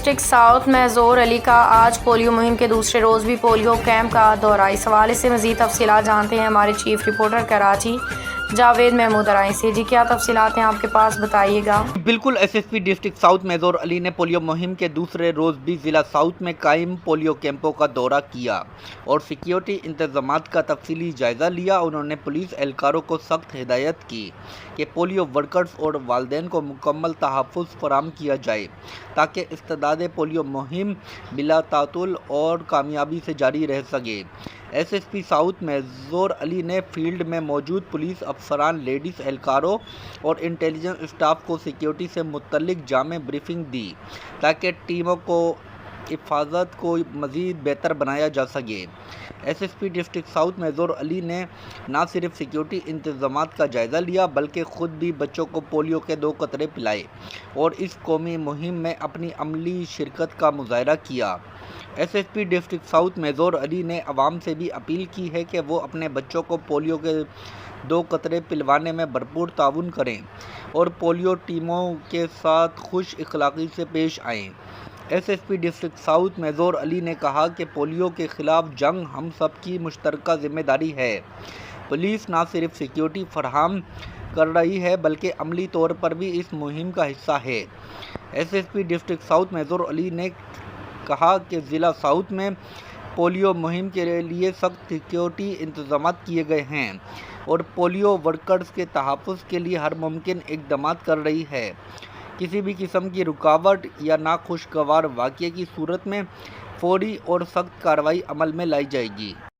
District south میں ظہور علی کا آج پولیو مہم کے دوسرے روز بھی پولیو کیمپ کا دورہ۔ اس حوالے سے مزید تفصیلات جانتے ہیں ہمارے چیف رپورٹر کراچی جاوید محمود ارائیں سے۔ جی کیا تفصیلات ہیں آپ کے پاس، بتائیے گا۔ بالکل، S S P district south میں ظہور علی نے پولیو مہم کے دوسرے روز بھی ضلع ساؤتھ میں قائم پولیو کیمپوں کا دورہ کیا اور سیکیورٹی انتظامات کا تفصیلی جائزہ لیا۔ انہوں نے پولیس اہلکاروں کو سخت ہدایت کی کہ پولیو ورکرز اور والدین کو مکمل تحفظ فراہم کیا جائے تاکہ استعداد پولیو مہم بلا تعطل اور کامیابی سے جاری رہ سکے۔ ایس ایس پی ساؤتھ میں ظہور علی نے فیلڈ میں موجود پولیس افسران، لیڈیز اہلکاروں اور انٹیلیجنس اسٹاف کو سیکیورٹی سے متعلق جامع بریفنگ دی تاکہ ٹیموں کو حفاظت کو مزید بہتر بنایا جا سکے۔ S S P district south میں ظہور علی نے نہ صرف سیکیورٹی انتظامات کا جائزہ لیا بلکہ خود بھی بچوں کو پولیو کے 2 قطرے پلائے اور اس قومی مہم میں اپنی عملی شرکت کا مظاہرہ کیا۔ S S P district south میں ظہور علی نے عوام سے بھی اپیل کی ہے کہ وہ اپنے بچوں کو پولیو کے 2 قطرے پلوانے میں بھرپور تعاون کریں اور پولیو ٹیموں کے ساتھ خوش اخلاقی سے پیش آئیں۔ S S P district south میں ظہور علی نے کہا کہ پولیو کے خلاف جنگ ہم سب کی مشترکہ ذمہ داری ہے۔ پولیس نہ صرف سیکیورٹی فراہم کر رہی ہے بلکہ عملی طور پر بھی اس مہم کا حصہ ہے۔ S S P district south میں ظہور علی نے کہا کہ ضلع ساؤتھ میں پولیو مہم کے لیے سخت سیکیورٹی انتظامات کیے گئے ہیں اور پولیو ورکرز کے تحفظ کے لیے ہر ممکن اقدامات کر رہی ہے۔ کسی بھی قسم کی رکاوٹ یا ناخوشگوار واقعے کی صورت میں فوری اور سخت کارروائی عمل میں لائی جائے گی۔